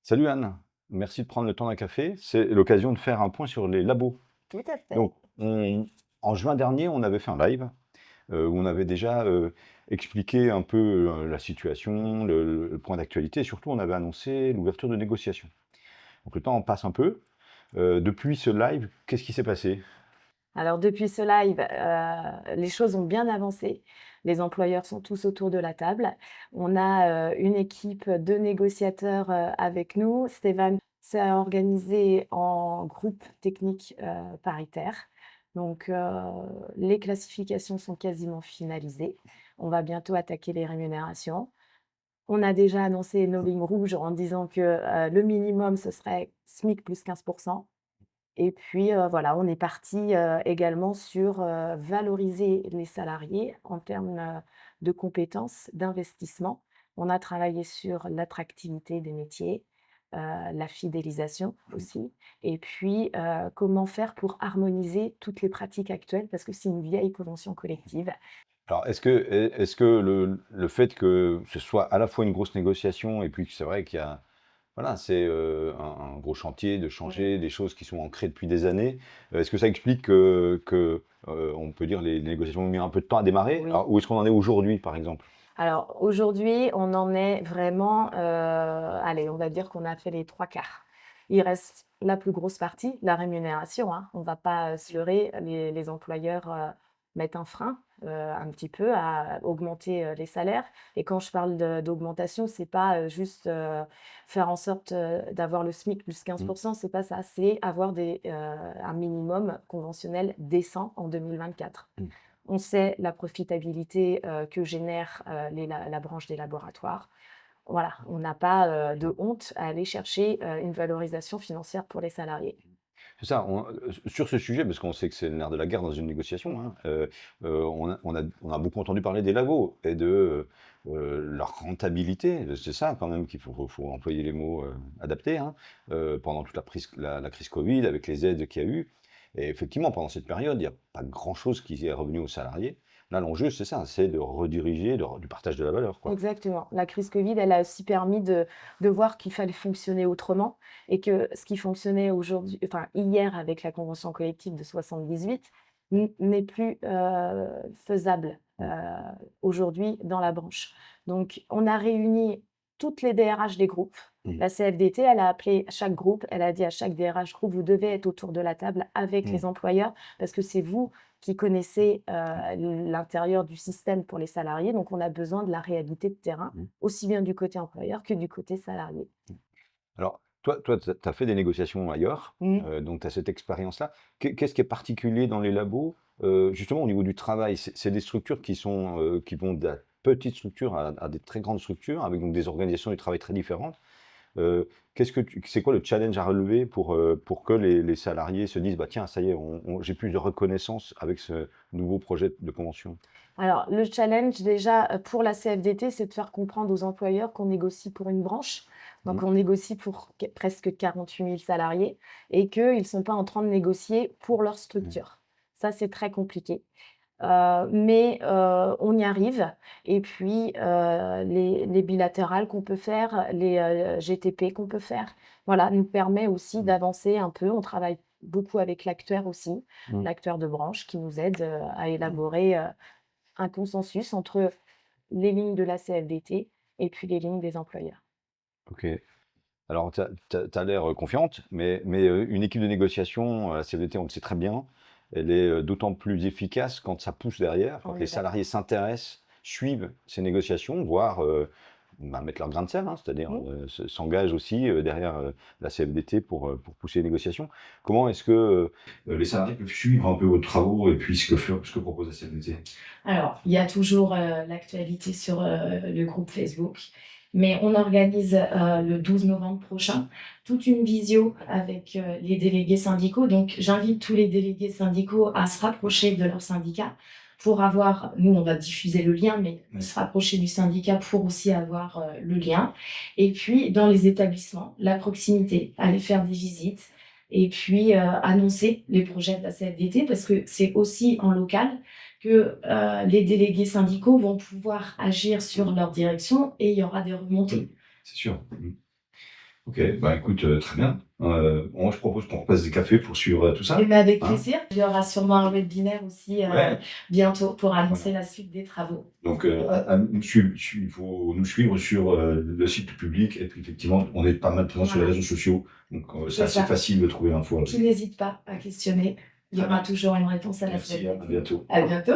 Salut Anne, merci de prendre le temps d'un café. C'est l'occasion de faire un point sur les labos. Tout à fait. Donc, en juin dernier, on avait fait un live où on avait déjà expliqué un peu la situation, le point d'actualité, et surtout on avait annoncé l'ouverture de négociations. Donc le temps en passe un peu. Depuis ce live, qu'est-ce qui s'est passé? Alors depuis ce live, les choses ont bien avancé. Les employeurs sont tous autour de la table. On a, une équipe de négociateurs, avec nous. Stéphane s'est organisé en groupe technique, paritaire. Donc, les classifications sont quasiment finalisées. On va bientôt attaquer les rémunérations. On a déjà annoncé nos lignes rouges en disant que, le minimum, ce serait SMIC plus 15. Et puis, voilà, on est parti, également sur, valoriser les salariés en termes, de compétences, d'investissement. On a travaillé sur l'attractivité des métiers, la fidélisation aussi et puis, comment faire pour harmoniser toutes les pratiques actuelles parce que c'est une vieille convention collective. Alors, est-ce que le fait que ce soit à la fois une grosse négociation et puis que c'est vrai qu'il y a voilà, c'est, un gros chantier de Mmh. changer des choses qui sont ancrées depuis des années. Est-ce que ça explique on peut dire les négociations ont mis un peu de temps à démarrer? Oui. Alors, où est-ce qu'on en est aujourd'hui, par exemple? Alors aujourd'hui, on en est vraiment, allez, on va dire qu'on a fait les 3/4. Il reste la plus grosse partie, la rémunération, hein. On va pas, se leurrer, les employeurs, mettent un frein, un petit peu à augmenter, les salaires et quand je parle d'augmentation, c'est pas, juste, faire en sorte, d'avoir le SMIC plus quinze Mmh. pour cent. C'est pas ça, c'est avoir un minimum conventionnel décent en 2024. Mmh. On sait la profitabilité, que génère, la branche des laboratoires. Voilà, on n'a pas, de honte à aller chercher, une valorisation financière pour les salariés. C'est ça, sur ce sujet, parce qu'on sait que c'est le nerf de la guerre dans une négociation, hein, on a beaucoup entendu parler des labos et de, leur rentabilité. C'est ça quand même qu'il faut employer les mots, adaptés, hein, pendant toute la crise covid avec les aides qu'il y a eu et effectivement, pendant cette période, il y a pas grand-chose qui est revenu aux salariés. Là, l'enjeu, c'est ça, c'est de rediriger, du partage de la valeur, quoi. Exactement. La crise Covid, elle a aussi permis de voir qu'il fallait fonctionner autrement et que ce qui fonctionnait aujourd'hui enfin hier avec la convention collective de 78 n'est plus, faisable, Mmh. aujourd'hui dans la branche. Donc on a réuni toutes les DRH des groupes. Mmh. La CFDT, elle a appelé chaque groupe, elle a dit à chaque DRH groupe: «Vous devez être autour de la table avec Mmh. les employeurs parce que c'est vous qui connaissez, l'intérieur du système pour les salariés, donc on a besoin de la réalité de terrain, Mmh. aussi bien du côté employeur que du côté salarié. Alors, toi, tu as fait des négociations ailleurs, Mmh. donc tu as cette expérience-là. Qu'est-ce qui est particulier dans les labos, justement au niveau du travail? C'est des structures qui vont de la petite structure à des très grandes structures, avec donc des organisations du travail très différentes. C'est quoi le challenge à relever pour que les salariés se disent: «Bah, tiens, ça y est, j'ai plus de reconnaissance avec ce nouveau projet de convention»? Alors le challenge déjà, pour la CFDT, c'est de faire comprendre aux employeurs qu'on négocie pour une branche. Mmh. Donc on négocie pour presque 48 000 salariés et qu'ils ne sont pas en train de négocier pour leur Mmh. structure. Ça, c'est très compliqué. Mais on y arrive et puis, les bilatérales qu'on peut faire, les, GTP qu'on peut faire, voilà, nous permet aussi Mmh. d'avancer un peu. On travaille beaucoup avec l'actuaire aussi, Mmh. l'actuaire de branche qui nous aide, à Mmh. élaborer, un consensus entre les lignes de la CFDT et puis les lignes des employeurs. OK. Alors, tu as l'air, confiante, mais une équipe de négociation, la CFDT, on le sait très bien, elle est, d'autant plus efficace quand ça pousse derrière, quand On les est salariés d'accord. s'intéressent, suivent ces négociations, voire, bah, mettent leur grain de sel, hein, c'est-à-dire, Mmh. s'engagent aussi, derrière, la CFDT pour pousser les négociations. Comment est-ce que, les salariés peuvent suivre un peu vos travaux et puis ce que propose la CFDT? Alors, il y a toujours, l'actualité sur, le groupe Facebook, mais on organise, le 12 novembre prochain, toute une visio avec, les délégués syndicaux. Donc j'invite tous les délégués syndicaux à se rapprocher de leur syndicat pour avoir nous, on va diffuser le lien, mais se rapprocher du syndicat pour aussi avoir, le lien et puis dans les établissements, la proximité, aller faire des visites et puis, annoncer les projets de la CFDT parce que c'est aussi en local que les délégués syndicaux vont pouvoir agir sur leur direction et il y aura des remontées. C'est sûr. Mmh. Ok, bah écoute, très bien. Je propose qu'on repasse des cafés pour suivre tout ça. Eh ben, avec Hein. plaisir. Il y aura sûrement un webinaire aussi Ouais. bientôt pour annoncer Voilà. la suite des travaux. Donc, il faut nous suivre sur le site public. Et puis, effectivement, on est pas mal présent sur les Voilà. réseaux sociaux. Donc, c'est C'est assez ça. facile de trouver l'info. Qui n'hésite pas à questionner. Il y aura toujours une réponse à la Merci, semaine. à bientôt. À bientôt.